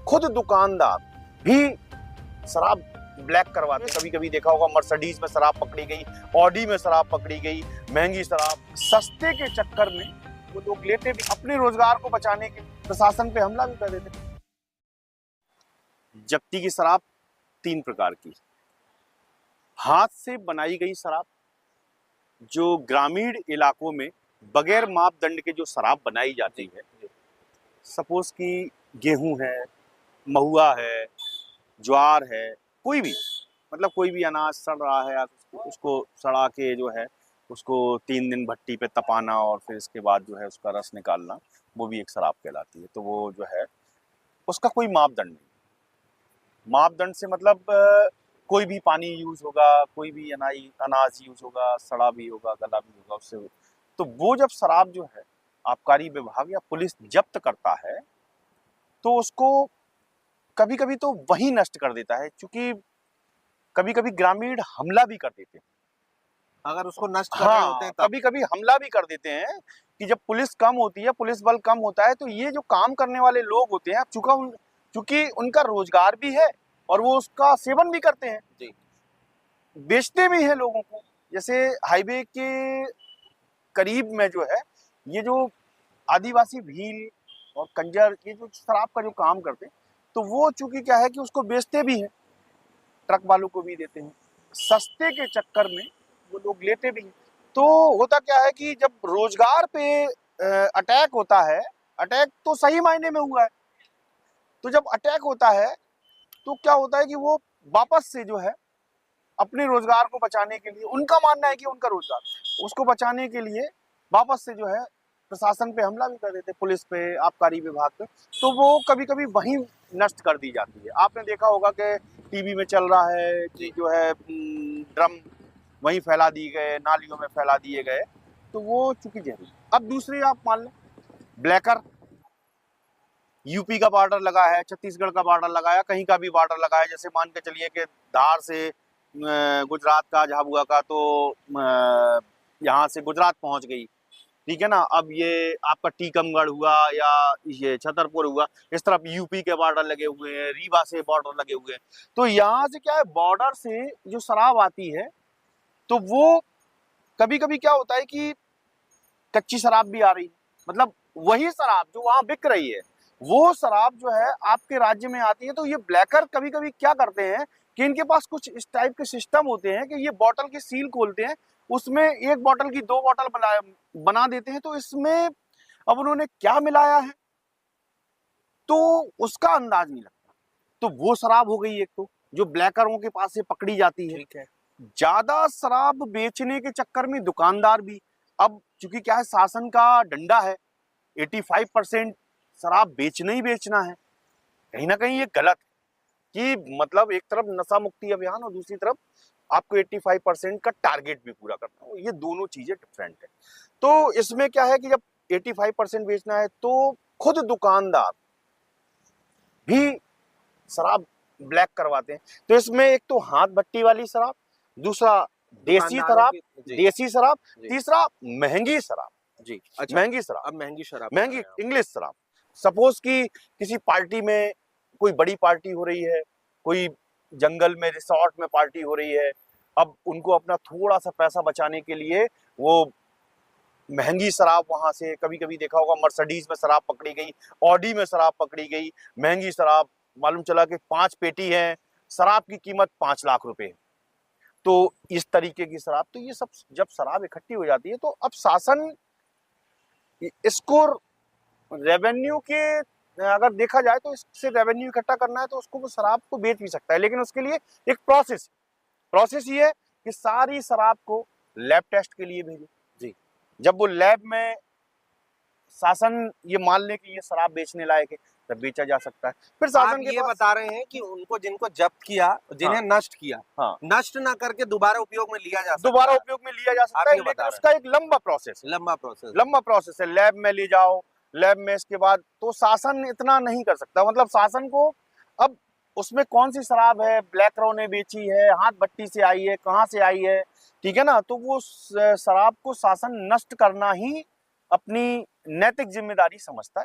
खुद दुकानदार भी शराब ब्लैक करवाते हैं। कभी कभी देखा होगा मर्सिडीज में शराब पकड़ी गई, ऑडी में शराब पकड़ी गई, महंगी शराब। सस्ते के चक्कर में वो लोग लेते भी, अपने रोजगार को बचाने के प्रशासन पे हमला भी कर देते। जब्ती की शराब 3 प्रकार की। हाथ से बनाई गई शराब, जो ग्रामीण इलाकों में बगैर मापदंड के जो शराब बनाई जाती है, सपोज कि गेहूं है, महुआ है, ज्वार है, कोई भी मतलब कोई भी अनाज सड़ रहा है, उसको सड़ा के जो है उसको 3 दिन भट्टी पे तपाना और फिर इसके बाद जो है उसका रस निकालना, वो भी एक शराब कहलाती है। तो वो जो है उसका कोई मापदंड नहीं। मापदंड से मतलब कोई भी पानी यूज होगा, कोई भी अनाज यूज होगा, सड़ा भी होगा, गला भी होगा उससे। तो वो जब शराब जो है आबकारी विभाग या पुलिस जब्त करता है तो उसको कभी कभी तो वही नष्ट कर देता है, क्योंकि कभी कभी ग्रामीण हमला भी कर देते हैं अगर उसको नष्ट कर रहे होते हैं तब। कभी कभी हमला भी कर देते हैं कि जब पुलिस कम होती है, पुलिस बल कम होता है, तो ये जो काम करने वाले लोग होते हैं, चूंकि उनका रोजगार भी है और वो उसका सेवन भी करते हैं जी, बेचते भी हैं लोगों को। जैसे हाईवे के करीब में जो है ये जो आदिवासी भील और कंजर, ये जो शराब का जो काम करते हैं, तो वो चूंकि क्या है कि उसको बेचते भी हैं, ट्रक वालों को भी देते हैं। सस्ते के चक्कर में वो लोग लेते भी हैं। तो होता क्या है कि जब रोजगार पे अटैक होता है, अटैक तो सही मायने में हुआ है, तो जब अटैक होता है तो क्या होता है कि वो वापस से जो है अपने रोजगार को बचाने के लिए, उनका मानना है कि उनका रोजगार उसको बचाने के लिए वापस से जो है प्रशासन पे हमला भी कर देते, पुलिस पे, आबकारी विभाग पे। तो वो कभी कभी वहीं नष्ट कर दी जाती है। आपने देखा होगा कि टीवी में चल रहा है कि जो है ड्रम वहीं फैला दिए गए, नालियों में फैला दिए गए, तो वो चूंकि जहरीली। अब दूसरी आप मान लें ब्लैकर, यूपी का बॉर्डर लगा है, छत्तीसगढ़ का बॉर्डर लगा है, कहीं का भी बॉर्डर लगा है। जैसे मान के चलिए कि धार से गुजरात का, झाबुआ का, तो यहाँ से गुजरात पहुंच गई, ठीक है ना। अब ये आपका टीकमगढ़ हुआ या ये छतरपुर हुआ, इस तरफ यूपी के बॉर्डर लगे हुए हैं, रीवा से बॉर्डर लगे हुए हैं। तो यहाँ से क्या है, बॉर्डर से जो शराब आती है तो वो कभी कभी क्या होता है कि कच्ची शराब भी आ रही है, मतलब वही शराब जो वहां बिक रही है वो शराब जो है आपके राज्य में आती है। तो ये ब्लैकर कभी कभी क्या करते हैं कि इनके पास कुछ इस टाइप के सिस्टम होते हैं कि ये बोतल की सील खोलते हैं, उसमें एक बोतल की 2 बोतल बना देते हैं। तो इसमें अब उन्होंने क्या मिलाया है तो उसका अंदाज नहीं लगता। तो वो शराब हो गई एक, तो जो ब्लैकरों के पास से पकड़ी जाती है। ठीक है। ज्यादा शराब बेचने के चक्कर में दुकानदार भी, अब चूंकि क्या है शासन का डंडा है, 85% शराब बेचना ही बेचना है। कहीं ना कहीं ये गलत है कि मतलब एक तरफ नशा मुक्ति अभियान और दूसरी तरफ आपको 85% का टारगेट भी पूरा करना हो, ये दोनों चीजें डिफरेंट है। तो इसमें क्या है कि जब 85% बेचना है तो खुद दुकानदार भी शराब ब्लैक करवाते हैं। तो इसमें एक तो हाथ भट्टी वाली शराब, दूसरा देसी शराब, तीसरा महंगी शराब। जी, अच्छा। महंगी शराब, अब महंगी शराब, महंगी इंग्लिश शराब। सपोज कि किसी पार्टी में कोई बड़ी पार्टी हो रही है, कोई जंगल में रिसोर्ट में पार्टी हो रही है, अब उनको अपना थोड़ा सा पैसा बचाने के लिए वो महंगी शराब वहां से, कभी कभी देखा होगा मर्सिडीज में शराब पकड़ी गई, ऑडी में शराब पकड़ी गई, महंगी शराब, मालूम चला कि 5 पेटी है, शराब की कीमत 5 लाख रुपए है। तो इस तरीके की शराब, तो ये सब जब शराब इकट्ठी हो जाती है तो अब शासन इसको रेवेन्यू के, अगर देखा जाए तो इससे रेवेन्यू इकट्ठा करना है तो उसको शराब को बेच भी सकता है, लेकिन उसके लिए एक प्रोसेस ये है कि सारी शराब को लैब टेस्ट के लिए भेजे। जी, जब वो लैब में शासन ये मान ले कि ये शराब बेचने लायक है तब बेचा जा सकता है। फिर शासन के ये बता रहे हैं कि उनको जिनको जब्त किया, जिन्हें नष्ट किया, नष्ट ना करके दोबारा उपयोग में लिया जा सकता है। दोबारा उपयोग में लिया जा सकता है, लेकिन उसका एक लंबा प्रोसेस है। लैब में ले जाओ, लैब में इसके बाद तो शासन इतना नहीं कर सकता। मतलब शासन को अब उसमें कौन सी शराब है, ब्लैकरों ने बेची है, हाथ भट्टी से आई है, कहाँ से आई है, ठीक है ना। तो वो शराब को शासन नष्ट करना ही अपनी नैतिक जिम्मेदारी समझता है।